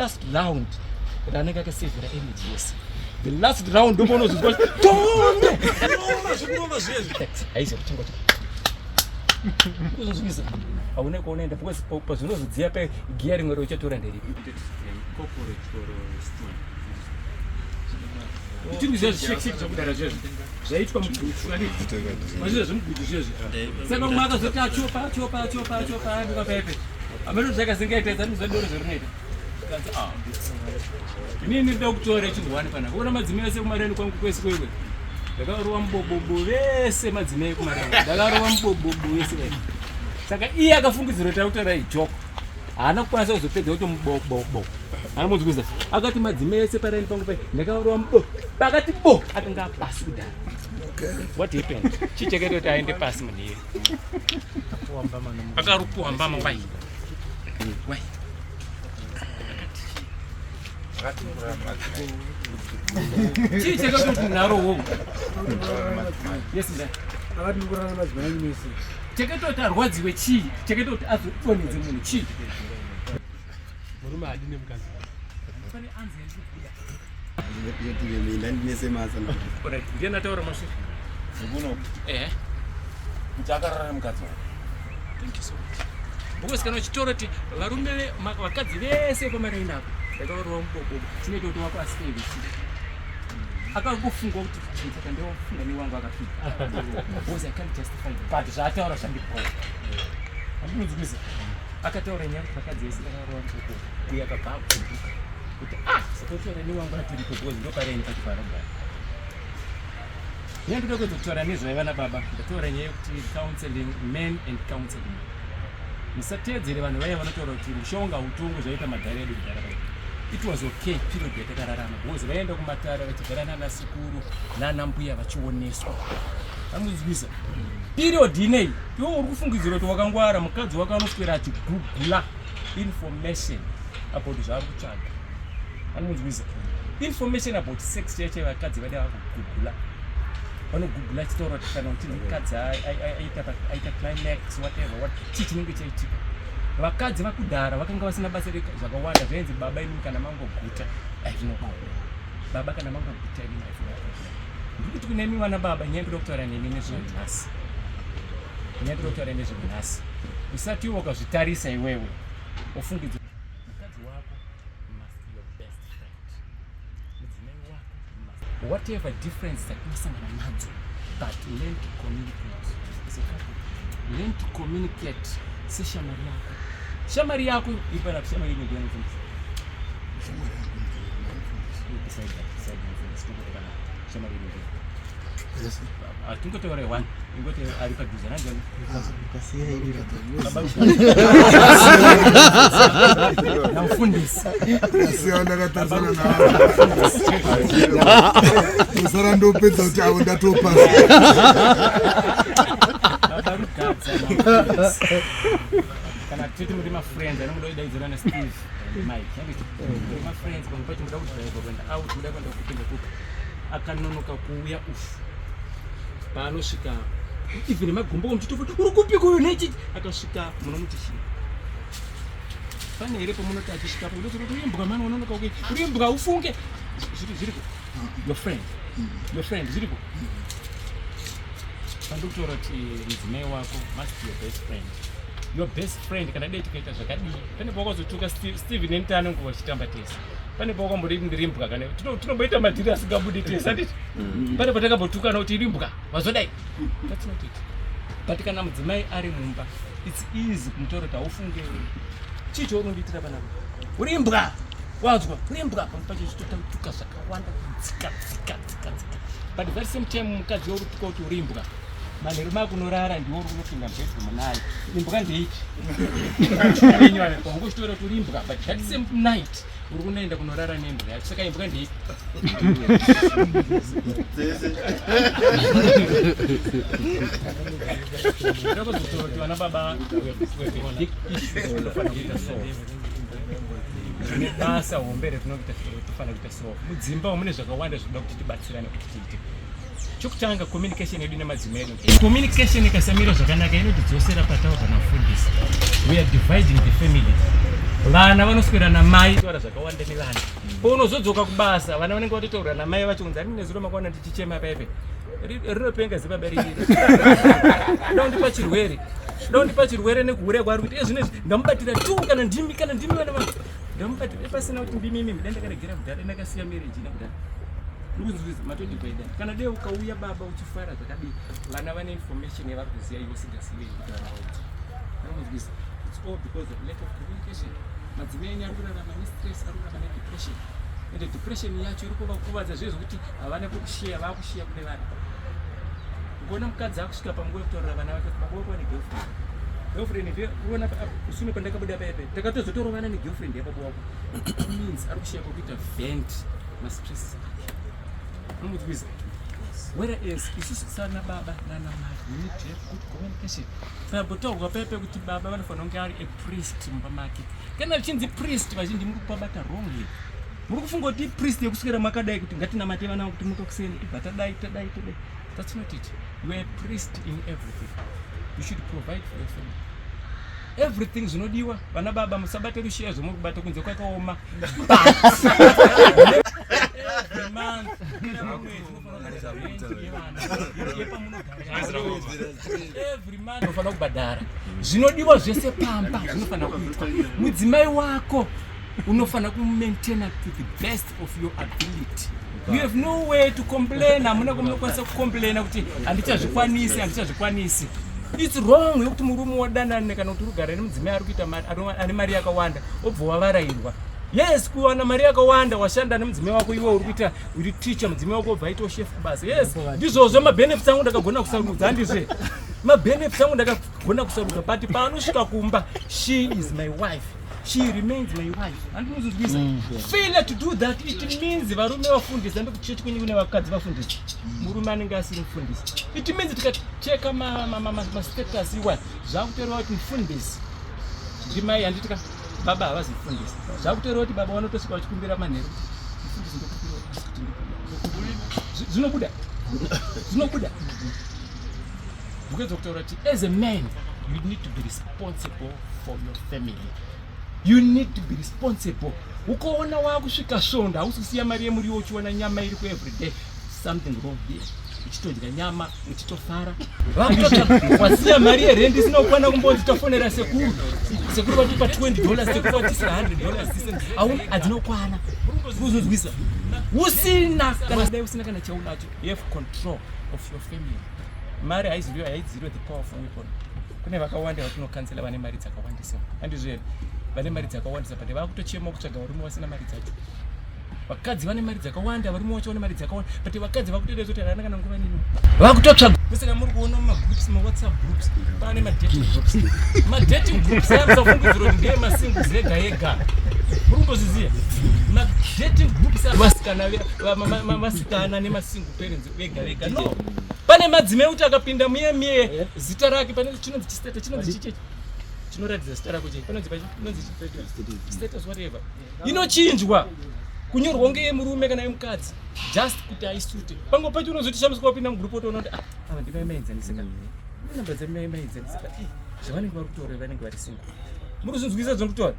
last round ranenge akasevhera energy yese. The last round ndomonozvizwa tombe aizi kuchingwa kuzozvisa hauna kuonaenda because pazvinozodziya pagiya rimwe rochatora nderipi tikuziva zvishekisheki zvakudara zvezvo zvaitwa mazvizva zvemugutu zvezvo saka umwe akazoti achopa ambika paipe ameno zvakazingaita anozadoro zvorinoita inini ndoda kutora chindwani panapa kuona madzimai ese kumareni kwangu kwese kwekwe ndakarowa mubobobo vese madzimai kumareni ndakarowa mubobobo vese vese saka iye akafungidzira kuti akutaura ijoko haana kukwanisa kuzopedza kuti mubobobo anamuzvikuza akati madzimai ese pareni pangu pai ndakarowa mubo pakati bo akanga apasi kudhara. What happened? Chichekete kuti aende pasi munhiri akarupuwa mbama wai chichekete kuti munharo wowo chekete kuti arwadziwe chii chekete kuti azodonedze munhu chii murume adine mukadzi pane anzeri ndiye taura mashe zikuno muchakarara mukadzi wako. Thank you so much. Because kana chitoro ti varume vakadzi vese pamaraini apo ndakarowa mubobobo chinoita kuti wako asivei akangofunga kuti saka ndofunga newangu akafika because I can't justify but zvaataura zvandipoa andinodzivisa akataura nyaya kuti vakadzi vese ndakarowa mubobobo uye akabva akukumbuka kuti satotaura newangu atiripo because ndopareni pati paragara ndoda kuzotaura nezvaivana baba ndataura nyaya yekuti counseling men and counseling musatedzere vanhu vaya vanotaura kuti mushonga utongo zvaita magare edu kudhara kai. It was okay period yatakararama because vaenda kumatara vachigara nanasikuru nanambuya vachioneswa amuzivisa period inei iwo uri kufungidzira kuti wakangwara mukadzi wako anoswera achigugula information about zvaari kutsvaga amuzivisa information about sex yacho vakadzi vada vakugugula vanogugula chitaura kuti kana kuti mukadzi aita climax whatever chii chinenge chaitika vakadzi vakudhara vakanga vasina basa zvakawanda zvainzi baba imi kana mangoguta aizvinobaba baba kana mangoguta imi aizvinobaba ndikuti kunemi vana baba nyaya ndoda kutaura nemi nezvenhasi nyaya ndoda kutaura nezvenhasi usati iwe wakazvitarisa iwewe ufungidza mukadzi wako must be your best friend mudzimai wako must whatever difference dzatinosangana nadzo but learn to communicate learn to communicate seshamari yako shamari yako ipana shamari ni gani funzi shamari yako ni shamari ni yes atungoteore one ingote alikaduza nanjani kasiya hili na mfundisi kasiya ndakatazana na usara ndo peza uti awo ndatopa kana tete muri ma friends ana mudoida izana Steve Mike yanditi ma friends kwa mpati muda kudrive kwenda out muda kwenda kupinda kuka akanonoka kuuya ufu panosvika even magombo omutitofu uri kupi kuyo nechi akasvika munomutishi pane here pamunoti achisvikapo ndoti urimbwa mani unonoka uke urimbwa ufunge zviriko your friend zviriko pandokutaura kuti mudzimai wako must be your best friend. Your best friend kana date kaita zvakadii pane pawakazotuka Steve nenti anenge vachitamba tese pane pawakamboda ndirimbwa kana tinomboita madhiri asingabudi tese handiti pane patakambotukana kuti irimbwa vazodai that's not it but kana mudzimai ari mumba it's easy kumutaura kuti haufunge chii chaunondiitira panapa urimbwa wazwa urimbwa pamupacho chitotuka zvakawanda kudzika but very same time mukadzi wautuka kuti urimbwa manheru makunorara ndiwo uri kunopinda mubhedroom naye imbwa ndeiki inywana pangochitora kuti urimbwa but that same night uri kunoenda kunorara nembwa yacho saka imbwa ndeiki ndakozotora kuti vana baba big issues unofanira kuita solve zvine basa hombe retinofanira kuita solve mudzimba mune zvakawanda zvinoda kuti tibatsirane kuti tiite chokutanga communication yedu nemadzimai communication ikasamira zvakanaka inotidzosera pataura namufundisi we are dividing the family vana vanoswera namai taura zvakawanda nevana paunozodzoka kubasa vana vanenge vatotaura namai vacho kunzi ani nezuro makwana ndichichema paipe rinopenga zibaba riri ndaundipa chirwere nekuhure kwari kuti ezvinezvi ndamubatira tu kana ndimi vana vangu ndamubatira pasina kuti ndimimi ndandakaregera kudhara ndakasiya mereji nakudhara matodipaida kana dei ukauya baba uchifara zvakadii vana vane information yavari kuziva iwe usingazivi kutarauti it's all because of lack of communication. Madzimai ari kurarama nestress, ari kurarama nedepression. Ende depression yacho iri kuvakuvadza zvezvo kuti havana kushare, vakushiya kune vana. Ngona mukadzi akusvika panguva yekutaurira vana vake kuti baba wako ane girlfriend uona sune pandakabuda paipe takatozotorovana negirlfriend yababa wako means ari kushiya kwakuita vent mastress ake unomudzivisa. Whereas isusu sana baba nana mai we need to have good communication. Tabotaurwa paipe kuti baba vanofanira kunge ari a priest mumba make. Kana vichinzi priest vazhinji muri kupabata wrongly. Muri kufunga kuti priest yekuswera makadai kuti ngatinamate vana kuti mutokuseni ibva tadai. That's not it. You are a priest in everything. You should provide for your family. Everything zvinodiwa vana baba musabate rushiya zvomuri kubata kunze kwakaoma. Every month unofana kubhadhara zvinodiwa zvese pamba zvinofana kuitwa. Mudzimai wako unofana kumaintaina to the best of your ability. You have no way to complain. Hamuna kumunokwanisa kucomplaina kuti handichazvikwanisi. It's wrong yokuti murume wadanane kana kuti urugara nemudzimai ari kuita ane mari yakawanda obva wavarairwa. Yes, kuwana mari yakawanda washanda nemudzimai wako iwe uri teacher mudzimai wako obva aitawo chef kubasa. Yes, ndizvozvo mabenefits angu ndakagona kusarudza handizve. Mabenefits angu ndakagona kusarudza but paanosvika kumba she is my wife. She remains my wife. Andinozvizvisa. Failure to do that it means varume vafundisa ndikuchechi kwenyu kune vakadzi vafundisa. Murume anenge asiri mufundisi. It means tikacheka ma status iwa zvakutoreva kuti mufundisi. Ndimai handitika baba havazi mufundisi. Zvakutoreva kuti baba vanotosvika vachikumbira manheru kuti mufundisi zvinobuda. Because kutaura kuti as a man you need to be responsible for your family. You need to be responsible. Ukaona wakusvika svonda haususiya mari yemuriwo uchiona nyama iri everyday, something wrong there. Uchitodya nyama uchitofara. Wasiya mari yerendi sinokwana kumbonzi tofonera sekuru vatipa $20 sekuru vatisira $100 au adzinokwana. Uzozwisa usina kana dai usina kana chaunacho. You have control of your family. Mari haizidiwa the powerful weapon. Kune vakawanda vatinokansela vane mari dzakawandisa handizvere vane mari dzakawandisa but vakutochema kutsvaga varume vasina mari dzacho. Vakadzi vane mari dzakawanda varume vacho vane mari dzakawanda but vakadzi vakutoita kuti havana kana nguva nini vakutotsvaga. Kusaka muri kuona mumagroups mawhatsapp groups pane madating groups amusafungidzira kuti ndeye masingles ega muri kutozviziva. Madating groups vasikana nemasingle parents vega no. Pane madzimai kuti akapinda muye zita rake pane chinonzi chistata chinonzi chichechi chinoratidza zita rako chei panonzi status whatever inochinjwa kunyorwa kunge yemurume kana yemukadzi just kuti aisute. Pango pacho unozoti shamiswa wapinda mugroup otoona kuti ava ndimaimaidzanisika namba dzamaimaidzanisika zvavanenge vari kutaura vanenge vari single. Muri kuzvinzwisa zvonokutaura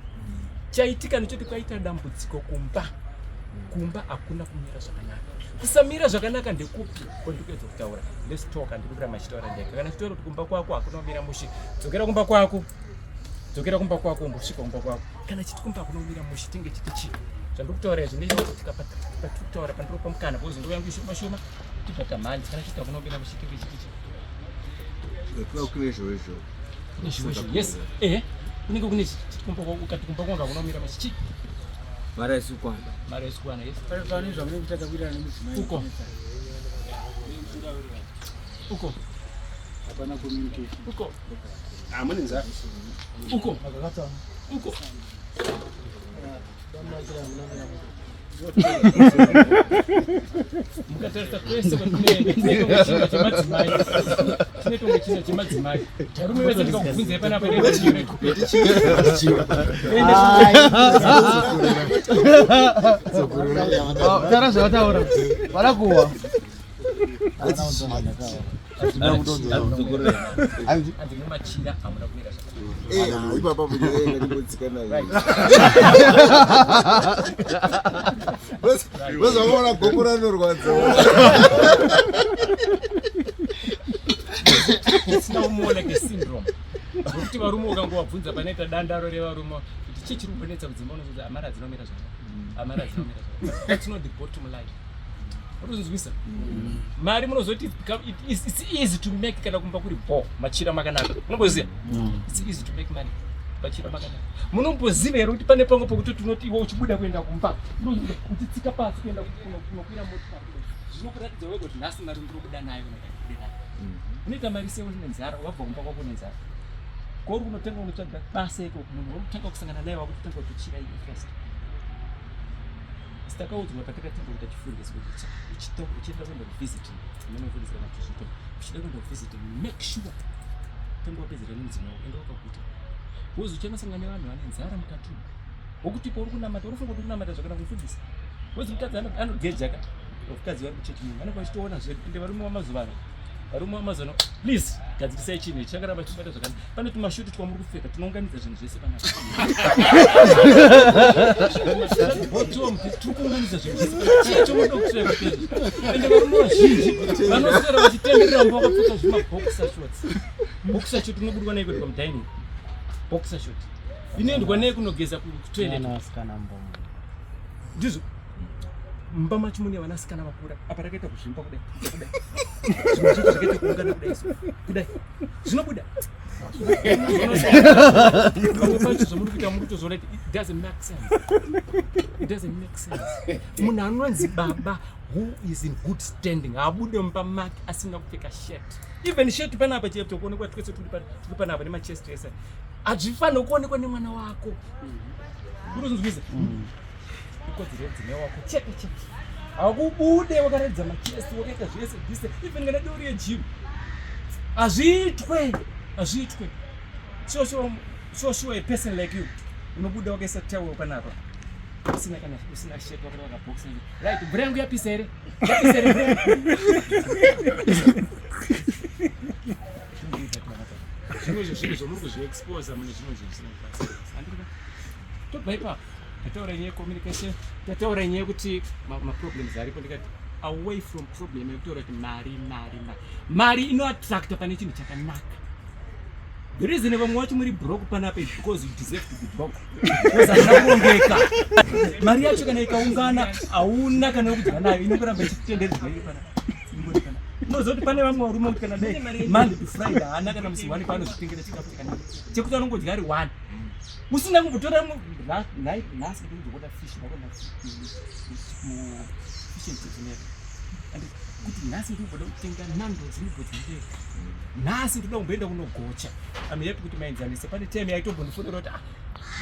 chaitika nechoti kwaita dambudziko kumba hakuna kumira zvakanaka. Kusamira zvakanaka ndekupi kwandikuedza kutaura. Let's talk andikura machitaura ndega. Kana chitaura kuti kumba kwako hakuna kumira mushi, dzokera kumba kwako umbosvika kumba kwako. Kana chiti kumba hakuna kumira mushi tinge chiti chii zvandikutaura izvi ndezvekuti tikapataura pandiropa mukana because ndova yangu ishoma tibata mhanzi. Kana chiti hakuna kumira mushi tinge chiti chii yes kunenge kune kumba kwako ukati kumba kwako hakuna kumira mushi chii mara isikwana yes pane zvamune kutadza kuita nemudzimai uko hapana communication uko mune nzara uko mukatarisa kwese kwatinoenda tinetonge china chemadzimai tarume vese ndikakubvunzai panapa tara zvavataura varakuwa andimumachira hamuna kumira ipapa mujenga ndimbodzikana naye bose vakaona goko ranorwadza sinaumuona kesyndrome nokuti varume ukangowabvunza panoita dandaro revarume kuti chii chiri kumbonetsa kudzimba unozoza amara dzinomira zvakanaka that's not the bottom line. Urikuzvizwisa mari munozoti it's easy to make kana kumba kuri machira makanaka unomboziva it's easy to make money machira makanaka munomboziva here kuti pane pamwe pokuti tunoti iwe uchibuda kuenda kumba uchitsika pasi kuenda kunokwira motikari zvinokuratidza wewe kuti nhasi mari ndinobuda nayo unoita mari sei nenzara wabva kumba kwako nenzara kori kunotenga unotsvaga basa iko munhu unotanga kusangana naye wakutotanga kutochira iwe first. Takaudzwa patakatanga kuita chifundiswa kuti uchienda kuenda kuvhisiting munofundiswa kana kuzvito uchida kuenda kuvhisiting make sure tanga wapedzera nemudzimai wako enda wakaguta wozi uchanosangana nevanhu vane nzara mukati wokuti po uri kunamata unofunga kuti kunamata zvakana kumufundisa wozi mutadzi anogeja ka vakadzi vari kuchechi munhu vanenge vachitoona zvekuti varume vamazuva ano please gadzirisai chinhu chakaramba chibata zvakanaka pane tumashuti twamuri kupfeka tunounganidza zvinhu zvese panapa tikuunganidza zvinhu zvese chomoda kupfeka pezvo ende varume vazhinji vanoswera vachitenderera mbo vakapfeka zvimabokisa shots bokisa shot unobudwa nei kuti pamudining bokisa shot inoendwa nei kunogeza kutoilet ndizvo mumba macho mune vanasikana vakura apa rakaita kuzvimba kudai zvimwe zvacho zvakaita kuungana kudai zvinobuda pamwe pacho zvamuri kuita muri kutozoona kuti it doesn't make sense munhu anonzi baba who is in good standing haabude mumba make asina kupfeka shirt even shirt panapa chepto kuonekwa twese turi panapa nemachest ese hazvifanira kuonekwa nemwana wako urikuzvizwa ikodzero yemudzimai wako chete hakubude wakaredza machest wakaita zvese dhise even kana dori yejimu hazviitwe sure a person like you unobuda wakaisa towel panapa usina shirt wakaboksa right bhura yangu yapisa here zvimwe zvezvinhu zvomuri kuzviexposa mune zvimwe zvezvisina kubasa tobva ipapo tataura nyaya yecommunication tataura nyaya yekuti maproblems aripo ndikati away from problem yekutaura kuti mari inoattracta pane chinhu chakanaka. The reason vamwe wacho muri broke panapa is because you deserve to be broke. Hazina kurongeka. Mari yacho kana ikaungana hauna kana kudya nayo inongoramba ichitenderedzwa iri panapa. Unozoti pane vamwe varume kuti kana dai Monday to Friday haana kana musi wani paanozvitengera chikafu chakanaka chekuti anongodya ari one usina kumbotora nhasi kuti uzokoda fish nakona fish and chips and kuti nhasi ndiri kuda kutenga nando dzinobhodzi nhasi ndoda kumboenda kunogocha amiyati kuti mainzanise pane time yaitombondifodora kuti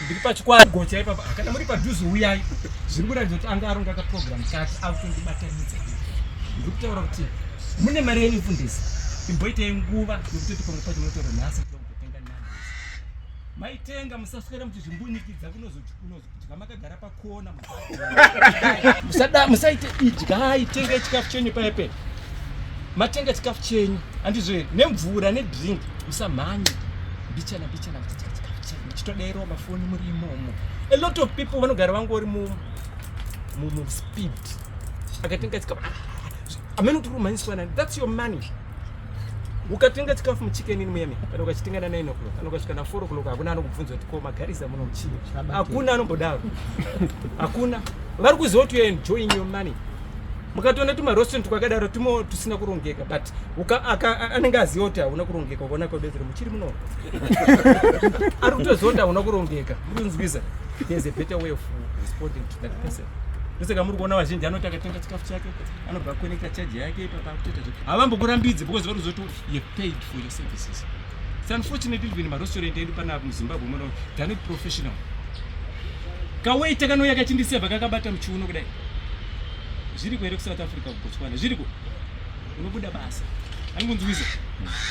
ndiri pachikwari gocha ipapa kana muri padhuze uyai zviri kuratidza kuti anga aronga kaprogram kati akutondibatanidza ndiri kutaura kuti mune mari yenifundisa imboitai nguva yekutoti pamwe pacho munotora nhasi ndoda kumbotenga nando maitenga musaswera muchizvimbunikidza kunozodya makagara pakona musaite idyai tengai chikafu chenyu paipe matenga chikafu chenyu handizvo nemvura nedrink musamhanye mbichana kuti chikafu chenyu chitodairawo mafoni muri imomo. A lot of people vanogara vangori muspeed akatenga chikafu amene kuti rumanyiswana that's your money. Ukatenga chikafu muchicken muyeme kana ukachitenga na 9 o'clock kana ukasvika na 4 o'clock hakuna anokubvunza kuti ko magarisa muno muchini hakuna anombodaro hakuna vari kuziva kuti you're enjoying your money. Mukatoona tumarestaurant twakadaro tumo tusina kurongeka but anenge aziva kuti hauna kurongeka ukaona kodedzera muchiri muno ari kutoziva kuti hauna kurongeka kunzwiza there's a better way of responding to that person. Saka muri kuona vazhinji anoti akatenga chikafu chake anobva connecta charge yake ipapa akutoita zvoti havambokurambidzi because vari kuzoti you paid for your services. It's unfortunately even marestaurant edu pana muZimbabwe muno they are not professional. Kawaita kanouya kachindisevha kakabata muchiuno kudai zviri kwere kuSouth Africa kuBotswana zviriko unobuda basa angunzwiza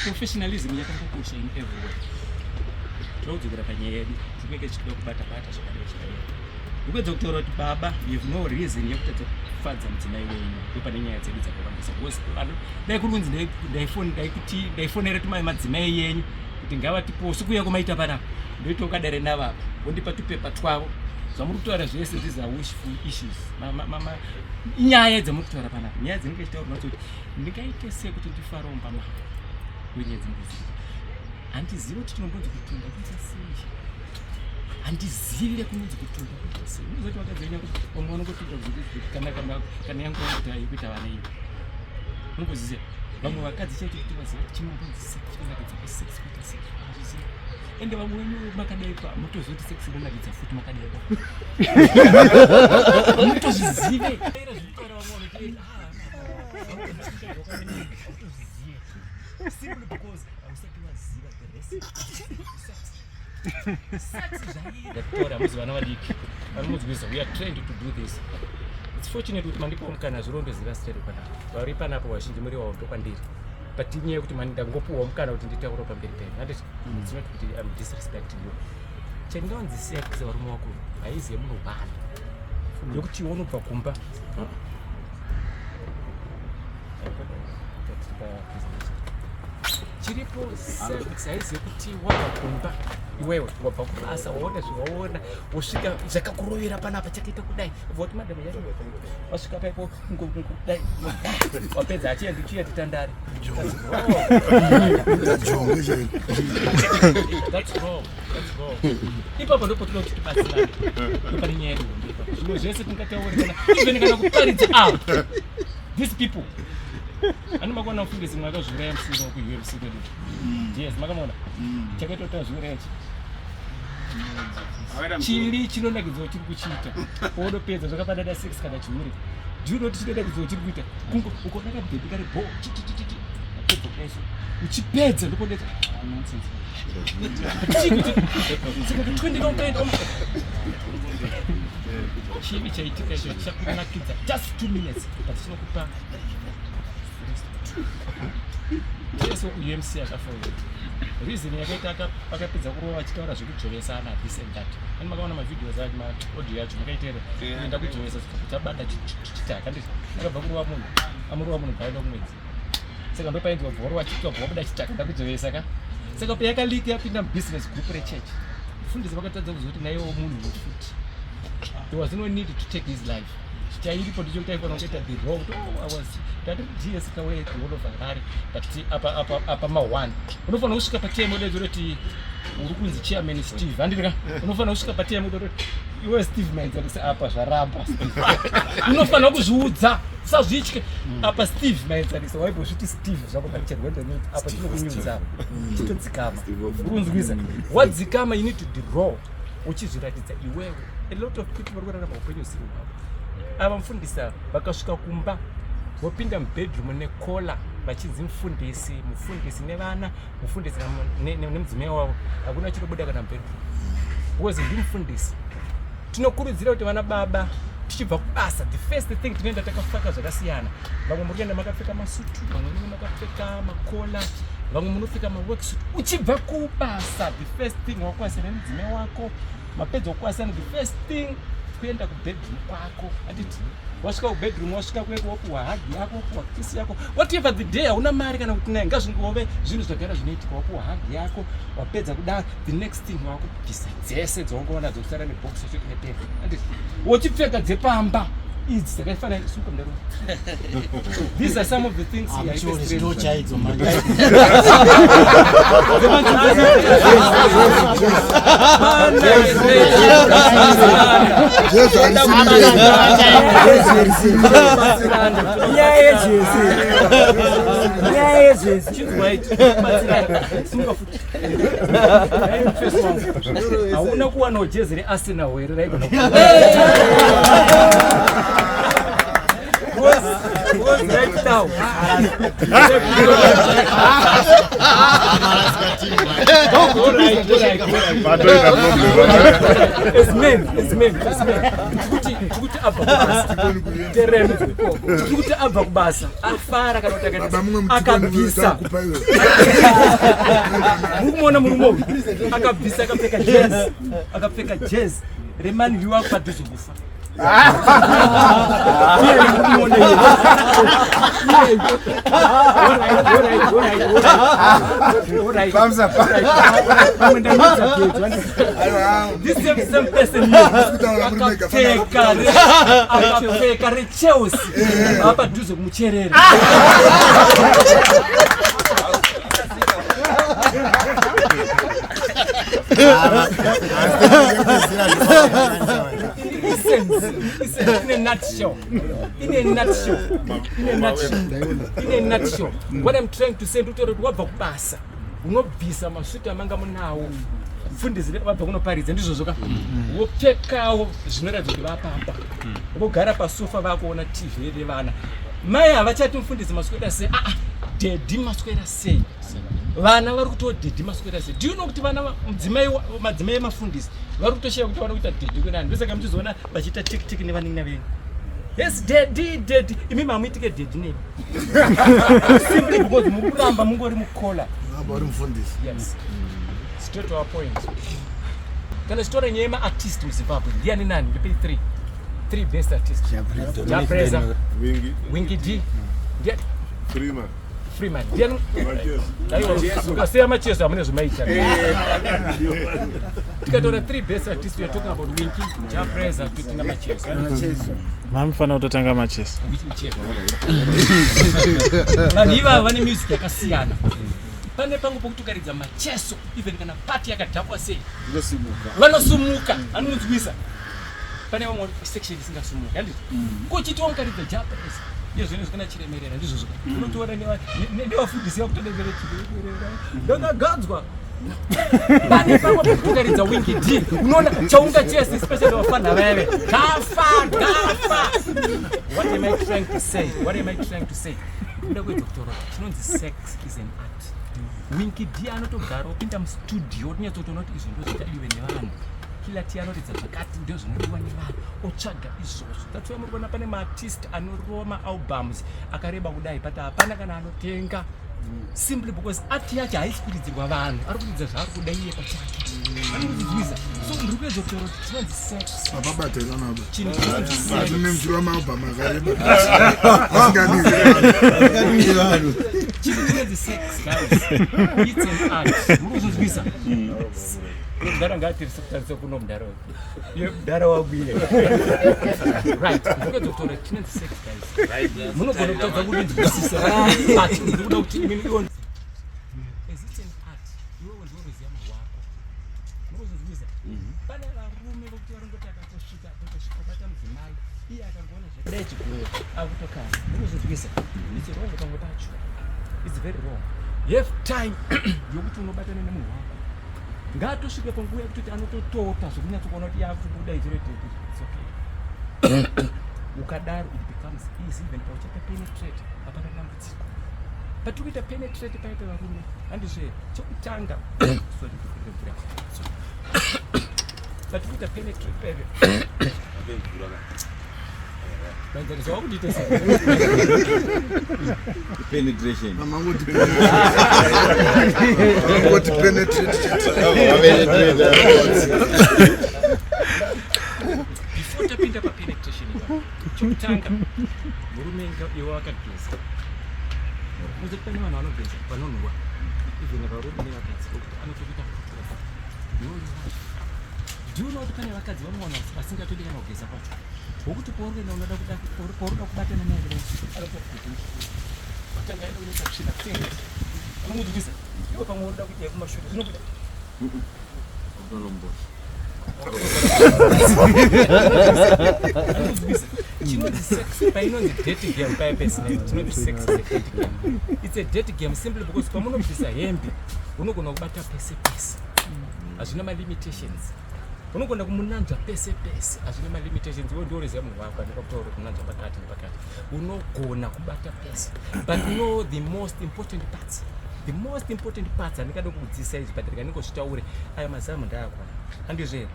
professionalism yakangokosha in everywhere. Taudzira panyaya yedu zvinenge chichida kubata zvakadai Ukwedza kutaura kuti baba you have no reason yekutadza kufadza mudzimai wenyu ndopane nyaya dzedu dzakawandisa because dai kurunzi ndaifonera tumai madzimai yenyu kuti ngavatiposu kuya kumaita panapa ndoita ukadare navapa wondipa tupepa twavo zvamuri kutaura zvese these are wishful issues inyaya dzamuri kutaura panapa nyaya dzinenge chitaurwa kuti ndingaite sei kuti ndifaromba mama wenyaya dzinenge dziri handizivi kuti tinombonzi kutunda kuita sei handizivire kunonzi kutunda kuita sei unozoti wakadzenya kuti omwe wanongotuta kana yangu yakuta yekuita vana ivo unongoziziva vamwe vakadzi chaiti kuti vaziva kuti chinombonzi sex chinonakidza kusex kuita sei azviziva ende vamwe wenyu makadaipa mutozoti sex inonakidza futi makadaipa mutozvizive zvitaura vamwe vanoti simply because hausati waziva the recipe sex muzivana vadiki vanomudzivisa we are trained to do this. It's fortunate kuti mandipo mukana zvirondoziva straight panapa vari panapo vazhinji muri wavo ndokwandiri but inyaya yekuti ndangopuwa mukana kuti nditaura pamberi penyu handiti ndinoti kuti I'm disrespecting you chandingawanzisiya kuisa varume wako haizi yemunohwana yokuti unobva kumba chiripo sex yekuti wabva kumba iwewe wabva kubasa waona zvawaona wosvika zvakakurovera panapa chakaita kudai voti madam yacho wasvika paipo kudai wapedza achienda titandare that's wrong ipapo ndipo tinoti tibatsirane pane nyaya yedu zvimwe zvese tingataurikana even kana kuparidza apa these people ani makona kufundisa mwakazviuraya musoro kuUMC kwedu yes makamona chakaitota zviuraya chiri chinonakidza chiri kuchiita podopedza zvakafanana 6 kana chiuri ndinoti chinonakidza chiri kuita kungo ukonaka bhebhi kare bo apedza kaiso uchipedza ndopodeta nonsense chivi chaitika icho chakunakidza just 2 minutes but chinokupa yes UMC akafonda reason yakaita akapedza kurova vachitaura zvekujovesana this and that ani makaona mavideos acho maaudio yacho makaitera enda kujovesa tabada chitaka ndizvo akabva kurova munhu amurova munhu paenda kumwedzi saka ndopainzwa bhoro achitwa bhobuda chitaka ndakujovesa ka saka pa yakalika yapinda mubusiness group rechurch fundisi vakatadza kuzoti naiwo munhu wefuti there was no need to take his life chairipo ndicho taifana kuita the wrong I was that GS kaway the whole of Harare but apa ma1 unofana kusvika patime udezo roti uri kunzi chairman Steve handika unofana kusvika patime udoti iwe Steve Mainza kuti apa zvaramba unofana kuzviudza sazvitye apa Steve Mainza kuti waibo zviti Steve zvako pachirwa ndonyoti apa chinokunyudza chitodzikama urunzwiza wadzikama you need to draw uchizviratidza iwewe a lot of people vari kurarama upenyu usiri hwavo ava mufundisa vakasvika kumba vopinda mubedroom nekola vachinzi mufundisi nevana mufundisi nemudzimai wavo hakuna chinobuda kana mubedroom because ndimufundisi tinokurudzira kuti vana baba tichibva kubasa the first thing tinoenda takapfeka zvakasiyana vamwe muri kuenda makapfeka masutu vamwe muri makapfeka makola vamwe munopfeka maworksuit uchibva kubasa the first thing wakwasira nemudzimai wako mapedza kukwasana the first thing kuenda kubedroom kwako handiti wasvika kubedroom wasvika kweko wopuwa hagi yako wopuwa kisi yako whatever the day hauna mari kana kuti naye ngazvingove zvinhu zvagara zvinoitika wopuwa hagi yako wapedza kudaro the next thing wakubvisa dzese dzaungoona dzokusara nebhokisi yacho inepeka handiti wochipfeka dzepamba idzi dzakafanana isuko ndaro these are some of the things here I hauna kuwana jezi reArsenal here raigona was right now it's men kuti abva kubasa afara kana kuti akabvisa mukumona murume akabvisa akapfeka jezi remani view wako padhuze kufa. This same person akapfeka reChelsea apadhuze kumucherera. In a nutshell, what I'm trying to say, wabva kubasa unobvisa masvito amanga munawo fundisi wabva kunoparidza ndizvozvoka wopfekawo zvinoratidza kuti vapapa vogara pasofa vakuona TV revana. Mai havachati mufundisi maswera sei, dedhi maswera sei, vana vari kutodedhi maswera sei. Do you know kuti vana madzimai emafundisi vari kutoshaya kuti vana kuita dedhi kunani. Ndosaka muchizoona vachiita tikitiki nevanina venyu. Yes, daddy. Imi mamuitike daddy name. Simply because mukuramba mungori mukola. About mufundisi. Yes. Straight to our point. Kana story nyema artist muZimbabwe. Ndiani nani? Ndipe 3 best artists. Japreza. Wingy D. Ndiani? Freeman. Ndiani? Ukasema machezo amene zvimaita. Tikatora 3 best artists, we are talking about Winky, Japreza, tutina machezo. Mamfana utotanga machezo. Vanhu vane music yakasiyana. Pane pangu pokutukaridza macheso, even kana party yakadhakwa sei. Vanosumuka, anomudzwisa. Pane vamwe section isingasumuka, handiti? Kuchiti wamukaridza Japreza. Zvino zvikana chiremerera ndizvo. Unotora nevafundisi vakutodedzera chiremerera. Ndakagadzwa. Pane pangu pokutukaridza Winky D. Unoona chaungachesa especially vafana veve. Gafa. What am I trying to say? Kuda kwedoktora, chinonzi sex is an art. Winky D anotogara opinda mustudio onyatsotoona kuti izvo ndozvitadiwe nevanhu. Kila tianoridza zvakati ndio zvinodiwa nevanhu. Otsvaga izvozvo. That's why muri kuona pane maartist anoroma albums akareba kudai but hapana kana anotenga. Simply because art yacho haisi kuridzirwa vanhu. Ari kuridza zvaari kuda iye pachake. Anokudzidzisa. So muri kwedoktora chinonzi sex. Ababatela nabo. Chinonzi sex. Nemjiro maubhama akareba. Chinonzi sex, guys. It's an art. Muri kuzvizisa. Mudhara ngatiri sekutarise kuno mudhara uyu. Mudhara wabwire. Right. Ndokudoktora chinonzi sex, guys. Right. Munogona kutadza kuti ndizwisisa. But ndikuda kuti imini ione. Is it an art? Iwe ndinoziva mawako. Muri kuzvizisa. Pane varume vokuti varongoti akatosvika bata mudzimai. Iye akangoona zvakadai chikuru. Akutokana. Muri kuzvizisa. It's wrong ukangotacho. It's very wrong. You have time yokuti unobatana nemunhu wako. Ngatosvike panguva yekuti anototota zvokunyatsokuona kuti yakutokudaizire dedhi. It's okay. Ukadaro it becomes easy even pauchata penetrate hapana dambudziko. Patikuita penetrate paita varume handizve chokutanga sorry kukurebura. Patikuita penetrate paive Banzaniso wakudite sei? Penetration. Mamangoti penetrate. Before tapinda pa penetration chokutanga murume iwe wakageza. Muzipane vanhu vanogeza vanonhuwa. Even varume nevakadzi vokuti anotokuita do you know kuti pane vakadzi vanowana vasingatodi kana kugeza kwacho. Wokuti paurikuenda unoda kubatana naye anotokuti watanga enda kunoita kusvina kutenga anomudzvisa iwe pamwe unoda kuita kumashure zvinokuda chinonzi sex painonzi dirty game paya pesina chinonzi sex is a dirty game. It's a dirty game simply because pamunobvisa hembe unogona kubata pese pese hazvina malimitations. Unogona kumunanzva pese pese hazvina malimitations. Iwe ndio unoziva munhu wako andikakutaura kunanzva pakati nepakati unogona kubata pese. But you know the most important parts andikada kukudzidzisa izvi but ndikandingozvitaure aya mazamu ndaakwana handizve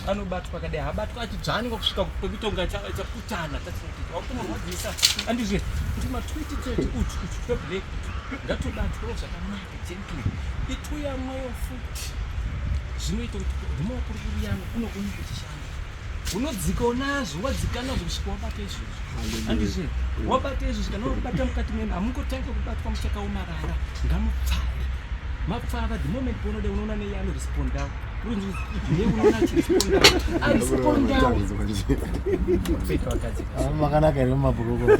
anobatwa pakadai habatwa achidzvanika kusvika kwekutonga chaputana tatinotita handizve kuti ma2030 utu tweblack ngatobatwawo zvakanaka gently ituya mweyo futi zvinoita kuti rumaokurukuru yangu unogona kuchishanda unodzika unazo wadzika nazo kusvika wabata izvozvo andizve wabata izvozvo kana wabata mukati menu hamungotange kubatwa muchakaomarara ngamupfave mapfava the moment paunode unoona neiye anorespondawo neunoona achirespondawo arespondawo makanaka here mumabhuku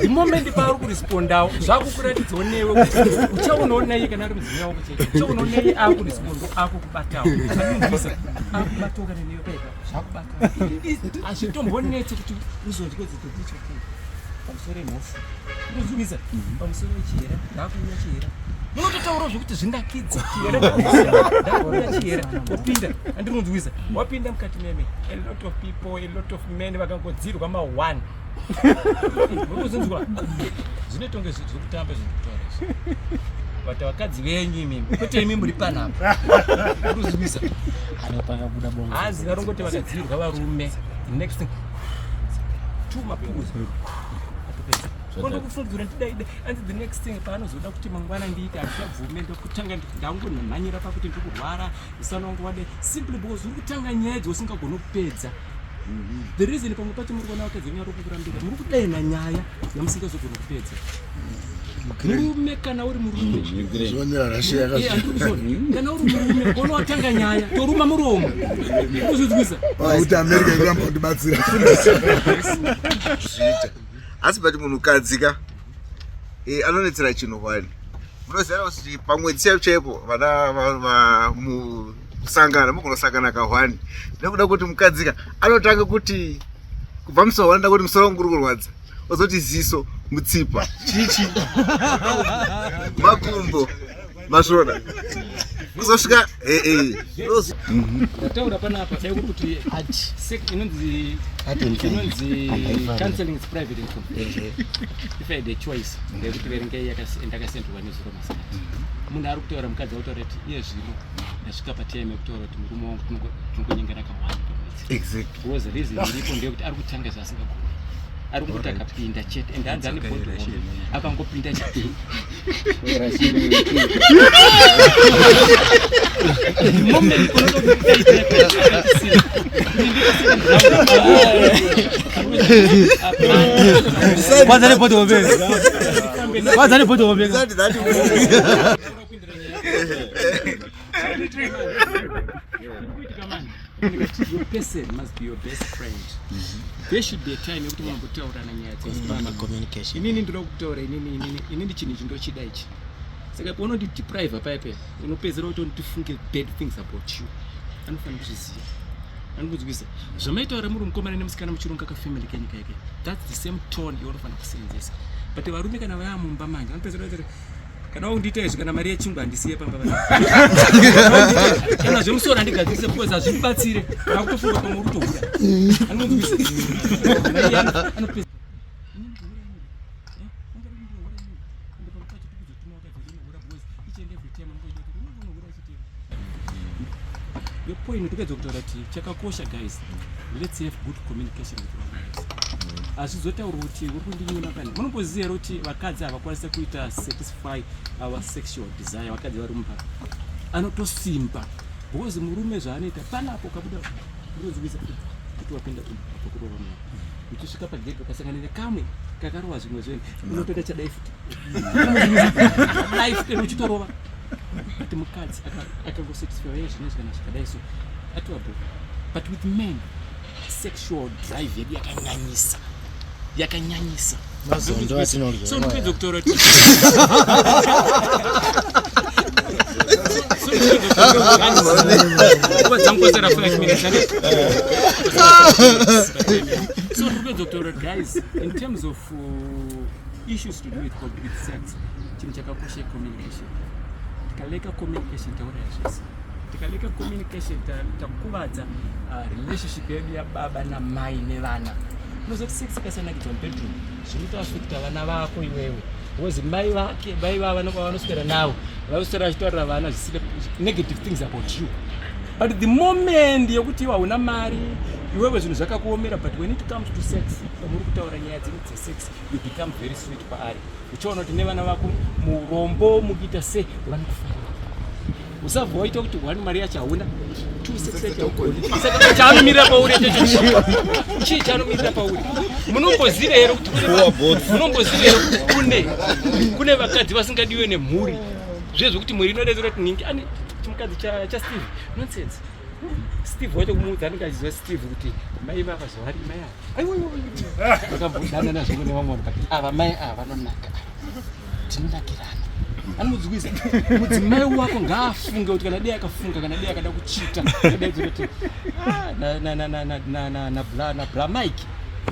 the moment paari kurespondawo zvakukuratidzawo newe kuti uchaonawo naiye kana ari mudzimai wako chete uchaonawo naiye akurespondawo akukubatawo zvaninzisa akubatawo kana newe paipa zvakubatawo hazvitombonetse kuti uzonzwe dzidzo dzichokei pamusoro emhofu ndozvivisa pamusoro echihera ndakuuya chihera munototaurawo zvokuti zvindakidza ndakuuya chihera wopinda andinonzwisa wapinda mukati meme a lot of people a lot of men vakangodzirwa ma1 vokuzvinzwa zvinotonge zvokutamba zvinokutaura but vakadzi venyu imimi kwete imi muri panapa kuzvivisa hanzi varongoti vakadzirwa varume next thing tumapuzi kondokufungidzira ndidaida and the next thing paanozoda kuti mangwana ndiite hazvabvume ndokutanga ndangonamhanyira pakuti ndiri kurwara musana wangu wade simply because uri kutanga nyaya dzausingagona kupedza the reason pamwe pacho muri kuona vakadzi venyu vari kukurambira muri kudaina nyaya yamusingazogona kupedza murume kana uri murume kana uri murume kono watanga nyaya toruma muromo kuzvizwisa kuti america ikuramba kundibatsira asi bati munhukadzika anonetsera chinhu hwani munoziva kuti pamwedzi chaipo chaipo vana musangana mukunosangana kahwani nekuda kuti mukadzika anotanga kuti kubva musoro wanoda kuti musoro wangu uri kurwadza ozoti ziso mutsipa chichi makumbo masvoda kuzosvika ndataura panapa chaiko kuti inonzi counseling is private and confidential. If I had a choice ndekuti verengei ndakasenderwa nezuro masikati munhu ari kutaura mukadzi autaura kuti iye zvino ndasvika patime yekutaura kuti murume wangu tinongonyengera kamwani pamwedzi because reason iripo ndeyekuti ari kutanga zvaasingagoni ari kungoti akapinda chete ende hanzi ane bhodhi akangopinda chete your person must be your best friend. There should be a time yekuti mambotaurana nyaya dzespama communication. Inini ndinoda kutaura inini chinhu chindochida ichi. Saka paunoti deprive paipe unopedzera kuti untifunge bad things about you. Anofanira kuzviziva. Anokuzvisa. Zvamaitaura muri mukomana nemusikana muchirunga kafamily kenyika yake. That's the same tone yaunofana kusenzesa. But varume kana vaya mumba manje anopedzera kuti kana undita izvi kana mari yechingwa andisiye pamba kana zvemusoro andigadzise because hazvibatsire akutofunga pamwe urutobuda your point ndikadza kutaura kuti chakakosha guys, let's have good communication with our lives. Azvizotaura kuti uri kundinyuna pani munomboziva kuti vakadzi havakwanisa kuita satisfy our sexual desire. Vakadzi vari mumba anotosimba because murume zvaanoita panapo kabuda unozivisa kuti wapinda pakurova mwana uchisvika pagedhi ukasangana nekamwe kakarova zvimwe zvenyu unotoita chadai futi dai futi uchitorova ati mukadzi akangosatisfy yeye zvine kana zvakadai so atiwabo. But with men sexual drive yedu yakanyanyisa mazondo atinodya so ndipedza kutora so ndipedza guys, in terms of issues to do with sex, chinhu chakakosha communication. Tikaleka communication taura zvese, tikaleka communication takuvadza relationship yedu yababa namai nevana. Unozoti sex ikasanakidzwa mubedroom zvinoita affecta vana vako iwewe because mai vake mai vava vanoswera navo vanoswera vachitaurira vana zvisina negative things about you. But the moment yekuti iwe hauna mari iwewe zvinhu zvakakuomera, but when it comes to sex pamuri kutaura nyaya dzenyu dzesex you become very sweet paari. Uchiona kuti nevana vako murombo mukuita se vanokufarira usabva waita kuti 1 mari yacho hauna 268 saka chaanomirira pauri chii chaanomirira pauri munomboziva here kuti kune vakadzi vasingadiwe nemhuri zvezvokuti mwiri inodedzera kuti ningi ane chimukadzi chaSteve nonsense Steve wacho kumuudza anenge achiziva Steve kuti mai vavazvari mai ava vakambodana nazvo kune vamwe vanhu kati ava mai ava vanonaka tinonakirana anomudzivisa mudzimai wako ngaafunge kuti kana dei akafunga kana dei akada kuchita kuti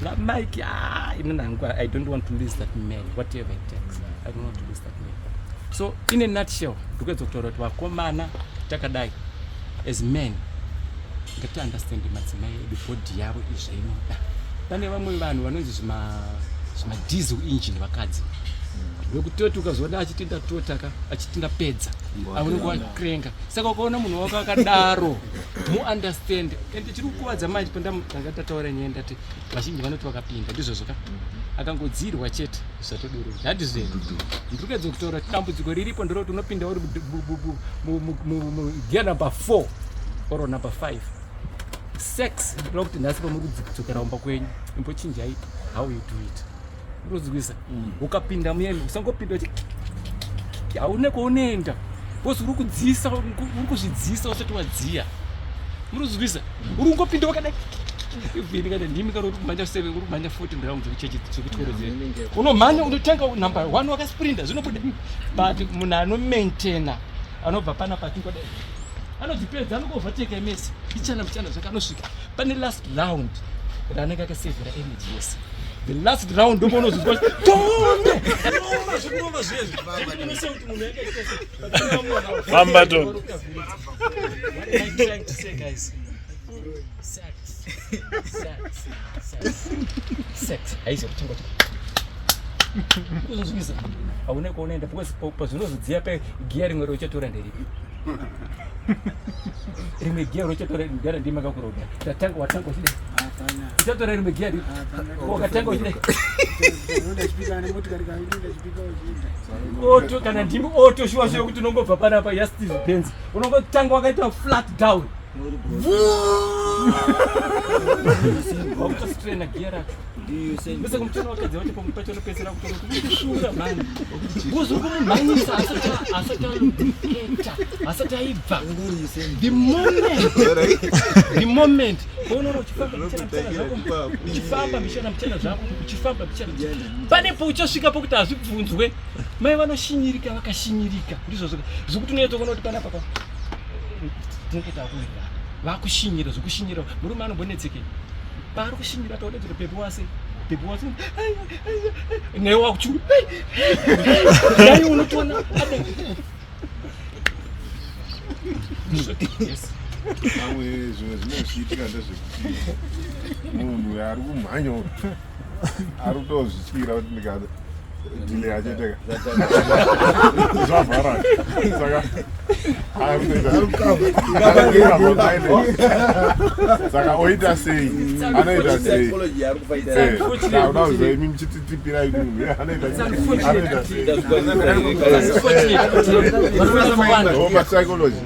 na Mike I don't want to lose that man whatever it takes. I don't want to lose that man. So in a nutshell ndikuedza kutaura kuti vakomana takadai as men ngati understand madzimai edu body yavo izvainoda. Pane vamwe vanhu vanonzi zvima diesel engine vakadzi wekutoti ukazoona achitinda totaka achitinda pedza aunongowa krenga saka ukaona munhu wako akadaro mu understand ende chiri kukuvadza manje pandanga tataura nyaya ndati vazhinji vanoti vakapinda ndizvozvo ka akangodzirwa chete zvatodoro that is it. Ndikuedza kutaura dambudziko riripo nderoti unopinda uri gear number 4 or number 5 sex lokuti nhasi pamuri kudzokera umba kwenyu imbochinjai how you do it urozivisa ukapinda muyeni usangopinda kuti haune kwaunoenda bosi uri kudziisa uri kuzvidziisa usati wadziya murozivisa uri kungopinda wakada ivhini kana ndimi kana uri kumhanya 7 uri kumhanya 14 round zvekutoredzera unomhanya unotanga number 1 wakasprinta zvinobuda but munhu anomaintaina anobva pana patingoda anodzipedza anogovhateka mesi ichana muchana zvake anosvika pane last round ranenge akasevhera energy yese the last round ndomonozvizwa tombe noma zvikurova zvezvi inose kuti munhu Fambato. What am I trying to say, guys? Sex. Haisi kuchingoti kuzozvisa haune kwaunoenda pazvinozodziya pagiya rimwe rochatora nderipi rimwe giya rochatora ndara ndima kakuroda tatanga watanga uchida uchatora rimwe giya ripi wakatanga uchida oto kana ndimi oto shuwa shuwa kuti unongobva panapa yaSteve Benz unongotanga wakaita flat down wakutostraina giya racho bese kumutana wakadzi wacho pamupacho unopedzera kutoshura mani buzo kumumhanyisa asati aibva the moment paunoona uchifamba mishana muchana zvako uchifamba mishana pane pouchasvika pokuti hazvibvunzwe mai vanoshinyirika vakashinyirika ndizvo zvikuti unoyetokuona kuti panapa tinoketa kuita vakushinyira zvokushinyira murume anombonetseke pari kushinyira taudedzera pepe wase newa kuchuru dai unotoona amwe zvimwe zvinochiitika ndezvekuti munhu ari kumhanya ari kutozvityira kuti ndikada dile yacheteka zvavhara saka saka oita sei anoita sei dauda kuziva imi muchititipirai munhu anoita sei psychology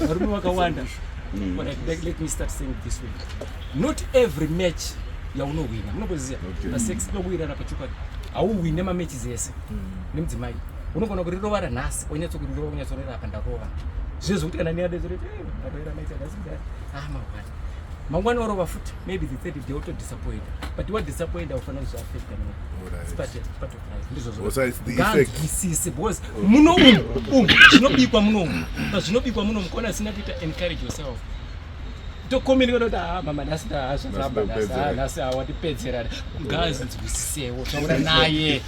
varume vakawanda. Let me start saying it this way. Not every match yaunowina munomboziva pasex inowirana pachokwadi hauwine mamechi ese nemudzimai unogona kuti rova ranhasi onyatsokurirova unyatsorera apa ndarova zvezvokuti kana neadezoreti ndaroera maiti akasinda mangwana mangwana warova futi maybe the third day wotodisappointa but wadisappointa ufanira kuzviaffecta ndizvozvogadzisise because muno zvinobikwa munomu pazvinobikwa munomu kona asina kuita encourage yourself tokomeni kuti mama nasi awatipedzera ngazi nzwisisewo taura naye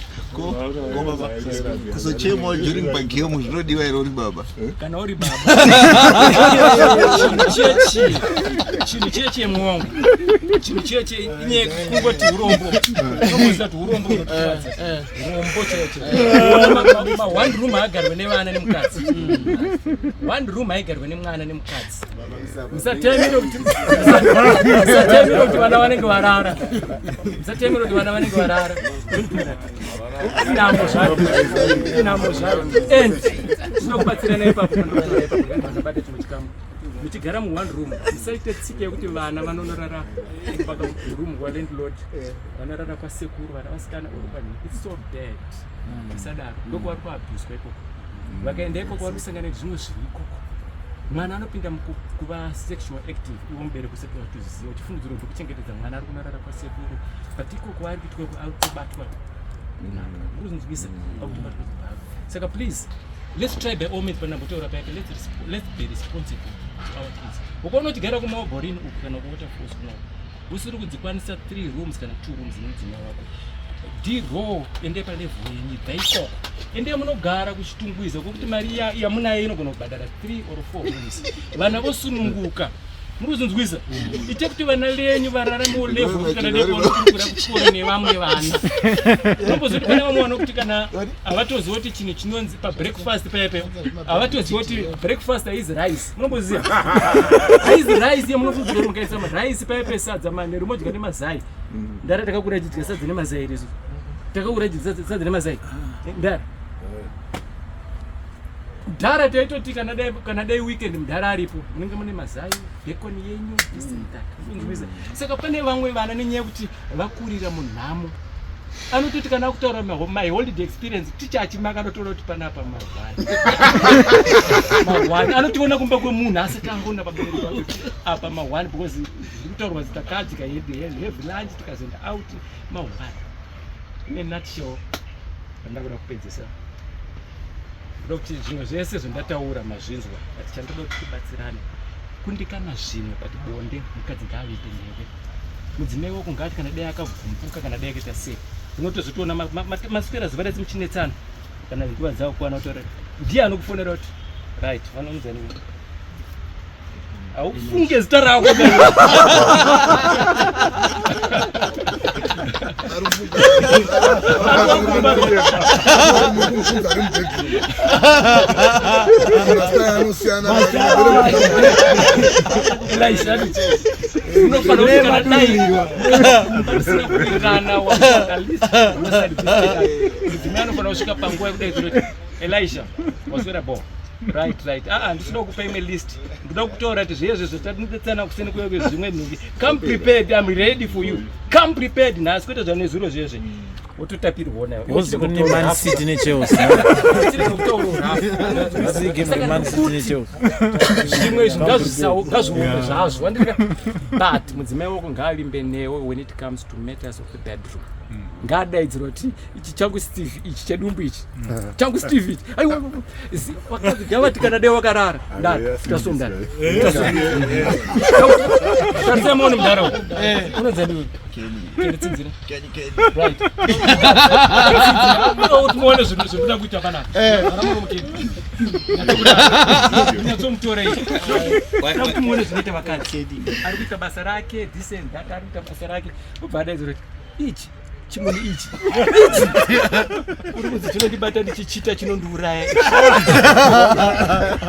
kuzochema during pagame zvinodiwa iro uri baba kana uri baba chinhu cheche mwongo chinhu cheche inye kungoti urombo unomuzati urombo unotipadza urombo cheche one room haigarwe nevana nemukadzi one room haigarwe nemwana nemukadzi Musatemere kuti vana vanenge varara. Musatemere kuti vana vanenge varara. Inambo zvaro. And zvinokubatsirana ipapo vanobata chimwe chikamu. Muchigara mu1 room, musaite tsike yekuti vana vanonorara room kwa landlord. Vanorara kwa sekuru, vana vasikana urubani. It's so bad. Musadaro. Ndoko vari kuabuswa ikoko. Vakaenda ikoko vari kusangana nezvimwe zviri ikoko. Mwana anopinda kuva sexual active iwo mubereki usati watuziva uchifungidzira kuti kuchengetedza mwana ari kunorara kwasekuru but ikoko ari kuitwa akutobatwa urikuzvinzwisa akutobatwa kubhava. Saka please let's try by all means panambotaura paite let's be responsible to our kids. Ukaona uchigara kumaobhorini uku kana kuwaterfalls kuno usiri kudzikwanisa 3 rooms kana 2 rooms nemudzimai wako diro ende palevel yenyu dzaikoko ende munogara kuchitungwiza kwekuti mari yamunayo inogona kubhadhara 3 or 4 rooms. Vana vosununguka murikuzvinzwisa ite kuti vana lenyu varara mulevel kana nekonokurukura kuchikora nevamwe vana. Unombozoti kana vamwe vanokuti kana havatoziva kuti chinhu chinonzi pabreakfast paipe havatoziva kuti breakfast haizi rice. Munomboziva haizi rice yemunofudzira mukaisa rice paipe sadza manheru modya nemazai. Ndara takakura chidya sadza nemazai rezo takakura chidya sadza nemazai ndara Dara taitoti kana dai weekend mudhara aripo munenge mune mazai bacon yenyu isintaka. Saka pane vamwe vana nenyaya yekuti vakurira munhamo anototi kana kutaura my holiday experience ticha achimaka anotora kuti panapa mawani anotiona kumba kwemunhu asati angona pabereki pake apa mawani because ndikutaurwa zita kadzi have lunch tikazoenda out mawani. In a nutshell ndakuda kupedzisa kuti zvimwe zvese zvandataura mazvinzwa ati chandoda kuti tibatsirane kundikana zvimwe pati bonde mukadzi ngaavite newe mudzimai wako ngati kana dai akavhumbuka kana dai akaita sei unotozotoona maswera zuva redzi muchinetsana kana nguva dzavo kuwana kutora ndiye anokufonera kuti right vanomudzani aufunge zita rako Elisha waswera bo right ndisinoda kupa imwe list ndoda kutora kuti zvezvo zvatatinotsana kuseni kwekwe zvimwe nhungi come prepared. I'm ready for you. Come prepared. Nhasi kwete zvanezuro zvezve wototapirwa nayo wozikune Man City neChelsea zvimwe ngazviombe zvazvo but mudzimai wako ngaalimbe newe when it comes to matters of the bedroom. Ngadaidzira kuti ichi changu Steve ichi chedumbu ichi changu Steve ichi aiwa wakati gavati kana dai wakarara tasondana tasema oni mdaro unozani kenitsinzira right unoona zvinhu zvinoda kuita panapa aramuno mukeni nyatsomutore kuti muone zvinoita vakadzi ari kuita basa rake decent that ari kuita basa rake ubva adaidzira kuti ichi chimweni ichi uri kunzi chinondibata ndichichita chinondiuraya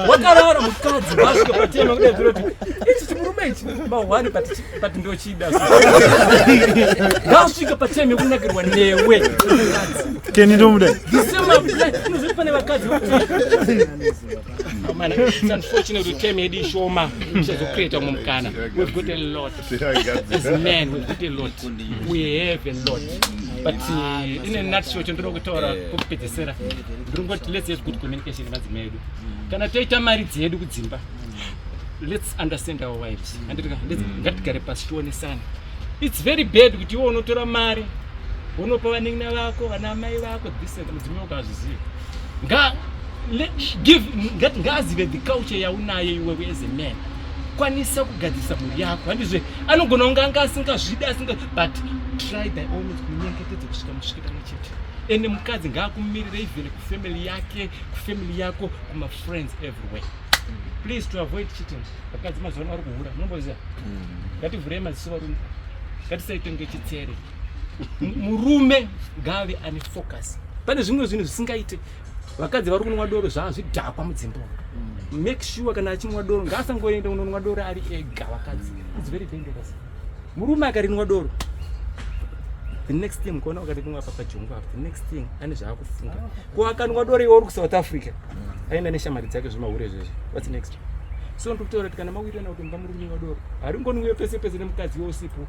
wakarara mukadzi vasvika patema kudaidzira kuti ichi chimurume ichi mahwani but ndochida ngasvika patema yekunakirwa newe keni ndomuda unozoti pane vakadzi it's unfortunate we came here shoma ichazocreata mumukana. We've got a lot as men, we've got a lot, we have a lot, but in a nutshell chandinoda kutaura kokupedzesera ndingoti let's have good communication madzimai edu kana taita mari dzedu kudzimba let's understand our wives ngatigare pasi tionesane. It's very bad kuti iwe unotora mari unopa vanen'ina vako vana mai vako decent mudzimai wako azvizivi ngazive the culture yaunayo iwewe as a man kwanisa kugadzisa mhuri yako handizve anogona kunge anga asingazvidi but try by all means kunyengetedza kusvika musvikirano chete ende mukadzi ngaakumirire even kufamily yake kufamily yako kumafriends everywhere. Please to avoid cheating. Vakadzi mazuva vari kuhura munomboziva ngativhurei maziso varume ngatisaite kunge chitsere murume ngaave ane focus pane zvimwe zvinhu zvisingaite vakadzi vari kunwa doro zvidhakwa mudzimba. Make sure kana achimwa doro ngaasangoenda unonwa doro ari ega vakadzi. It's very dangerous. Murume akarinwa doro, the next thing mukona akarinwa papajongo apo, the next thing ane zvaakufunga. Ko akanwa doro iwo uri kuSouth Africa. Aenda neshamari dzake zvimahure zveshe. What's next? So ndokutaura kuti kana mawirana kuti mbamurinwa doro, haringonwiwe pese pese nemukadzi weusiku.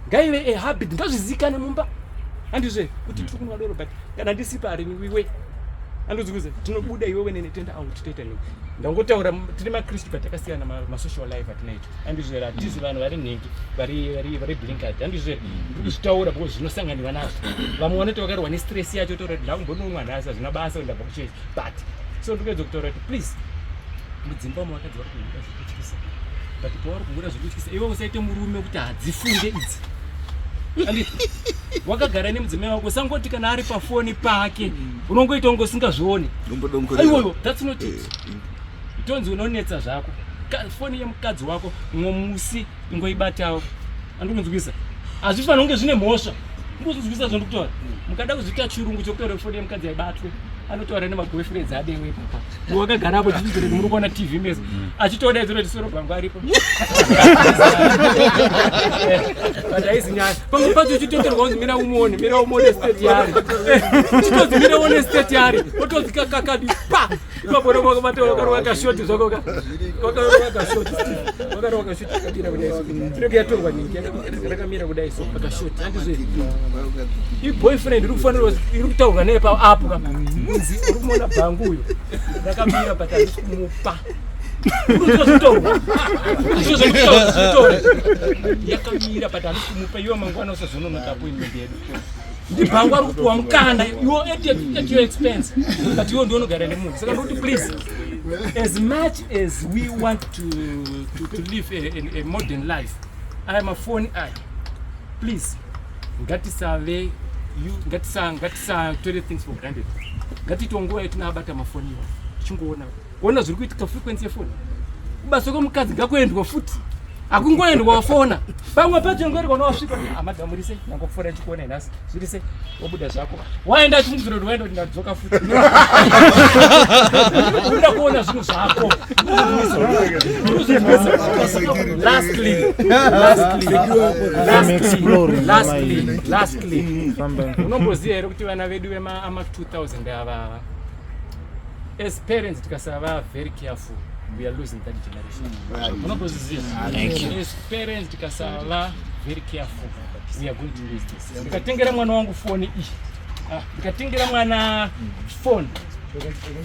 Ngaive a habit, ngazvizikane mumba. Handizve kuti tiri kunwa doro, but kana ndisipa harinwiwe. Andozvikuze tinobuda iwewe nenetenda out toita nini. Ndangotaura tiri maKristu patakasiyana masocial life atinaito. Handizve hatizi vanhu vari nhengi vari blinkard. Handizve ndikuzvitaura because zvinosanganirwa nazvo. Vamwe vanoti vakarwa nestress yacho totaura kuti ndakambononwa nhasi hazvina basa ndabva kuchechi. But so ndikuyedza kutaura kuti please mudzimba muvakadzi vari kuhura zvekutyisa. But pavari kuhura zvekutyisa iwe usaite murume kuti hadzifunge idzi. Anditi wakagara nemudzimai wako sangoti kana ari pafoni pake unongoita unge usingazvioni. Aiwoyo, that's not it. Itonzi unonetsa zvako. Foni yemukadzi wako mwomusi ingoibatawo. Andikunzwisa. Hazvifanira kunge zvine mhosva. Ndikuzvisa zvandikutaura. Mukada kuzvita chirungu chokutaura foni yemukadzi aibatwe. Anotaura nemaboyfriends adewe papa. Wakagara hapo chichizire muri kuona TV mese. Achitoda izvo kuti soro pangu aripo. Pataizinyaya. Pamwe pacho chitoterwa kunzi mira umuone state yari. Chitozi mira uone state yari. Otozika kakadi pa. Ikapora kwa mateo wakaroka shoti zvako ka. Wakaroka shoti. Wakaroka shoti kadira kudai. Tinenge yatorwa nyingi yakamira kudai so pakashoti. Handizve. I boyfriend uri kufanira iri kutaurwa naye pa apo ka. Munzi uri kumona bhangu uyo. Ndakamira patari kumupa. Yakamira patari kumupa iwe mangwana usazononoka appointment yedu. Ndibhangu ari kupuwa mukanda you at your expense. But iwe ndiwo unogara nemunhu. Saka ndoti please as much as we want to live a modern life, I am a phone eye. Please ngatisave ngatisa things for granted. Ngatitongoa yetinabata mafoni iwo. Chingoona. Ona zviri kuitika frequency yefoni. Basa kwemukadzi ngakuendwa futi. Akungoendwa fona. Pamwe pacho ngori kana wasvika amadamurise ngakufora chikuona nhasi. Zvirise wabuda zvako. Waenda chimuziro kuti waenda ndadzoka futi. Unoda kuona zvinhu zvako. Lastly. Unomboziva here kuti vana vedu ama 2000 ava. As parents tikasava very careful, we are losing that generation. As parents tikasava very careful, we are going to lose this. Ndikatengera mwana wangu phone iyi. Ndikatengera mwana phone.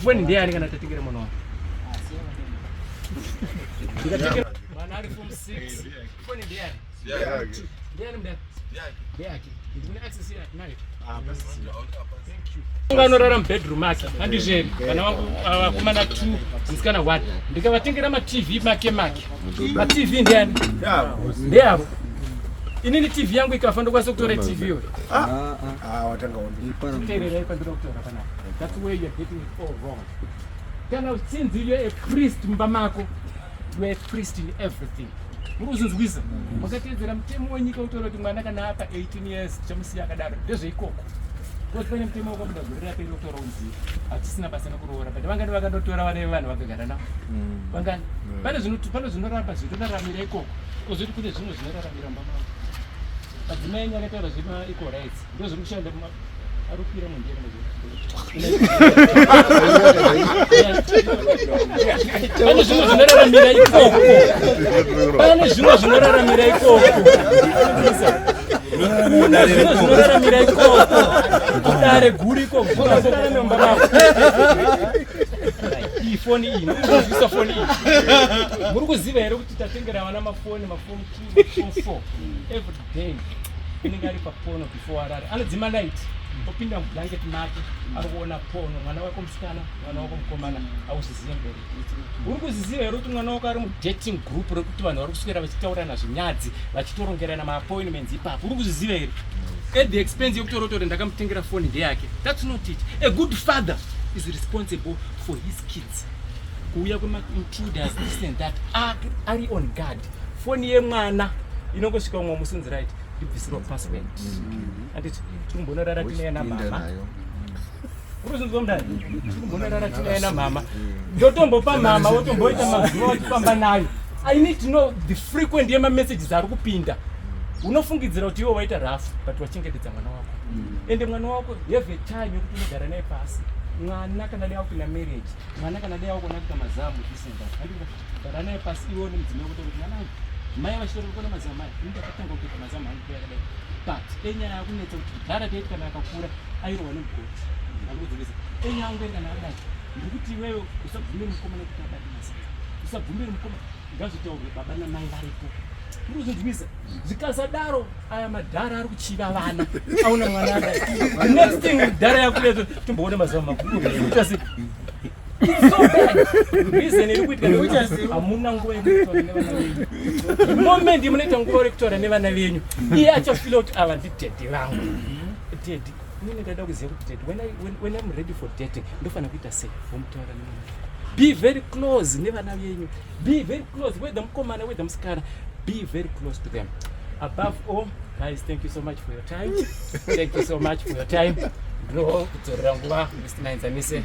Phone ndiani kana tatengera mwana wangu? Ndikatengera mwana ari form 6. Phone ndiani? Ndiani mdani? Ndiaki. Ndikune access here at night. Thank you. Nganorara mubedroom ake handizve kana wangu vakomana 2 musikana 1 ndikavatengera ma-TV make ma-TV ndiani ndeyavo inini TV yangu ikafa ndokwanisa kutora TV yo watanga teererai pandiri kutora panapa. That's where you're getting it all wrong. Kana since you're a priest mumba mako, you're a priest in everything. Murikuzvinzwisa makatedzera mutemo wenyika utora kuti mwana kana apa 18 years chamusiya akadaro ndezveikoko. Because pane mutemo wakabuda gore raperi kutora unzi hatisina basa nekuroora but vangani vakandotora vane vanhu vakagara navo vangani pane zvinoramba zvitoraramira ikoko kozoti kune zvimwe zvinoraramira mbamao madzimai nyaya akataura zvema-equal rights ndo zviri kushanda arupira munjere pane zvimwe zvinoraramira ikoko zvinoraramira ikoko kudare guri ikoko zvinoraramira mbamao iyi foni iyi ndikuzvisa foni iyi muri kuziva here kuti tatengera vana mafoni mafoni 2 mafoni 4 every day inenge ari papono before arari anodzima light opinda mublanketi make ari kuona pono mwana wako musikana mwana wako mukomana auzizive mberi uri kuziziva here kuti mwana wako ari mudating group rekuti vanhu vari kuswera vachitaurana zvinyadzi vachitorongerana maappointments ipapo uri kuziziva here at the expense yekutorotore ndakamutengera foni ndeyake. That's not it. A good father is responsible for his kids. Kuuya kwema-intruders this and that ari on guard. Foni yemwana inongosvika umwe musunzi right ndibvisirwa password. Anditi timbonarara tineye namama mama ndotombopa mama wotomboita mazuva wachifamba nayo. I need to know the frequent messages ari kupinda. Unofungidzira kuti iwo waita rafu but wachengetedza mwana wako. Ende mwana wako have a time yokuti unogara naye pasi. Mwana kana dai akuna marriage, mwana kana dai akuna kuita mazamu December. Gara naye pasi iwo ni mudzimai kuti mwana mai vachiri kuona mazamu mai ndakatanga kuita mazamu angu yakadai. But enyaya yakunetsa kuti dhara date kana akakura airowa nemugoti. Akudzivisa enya yangu kana adai ndikuti iwewe usabvumire mukomana kuti abate masa. Usabvumire mukomana ngazvitaurwe baba namai varipo. Urikuzvinzwisa zvikasadaro aya madhara ari kuchiva vana auna mwana adai. The next thing dhara yakuleto tomboona mazamu makuru utasi it's so bad. Reason iri kuitika ndekuti hamuna nguva yekutaura nevana venyu. The moment munoita nguva yekutaura nevana venyu iye achafila kuti ava ndidhedhi vangu. Dhedhi inini ndada kuziva kuti dhedhi when I'm ready for dating ndofana kuita sei womutaura nevana. Be very close nevana venyu. Be very close whether mukomana whether musikana. Be very close to them. Above all, guys, thank you so much for your time. Thank you so much for your time. Bro, kutorangwa Mr. Nainzamise.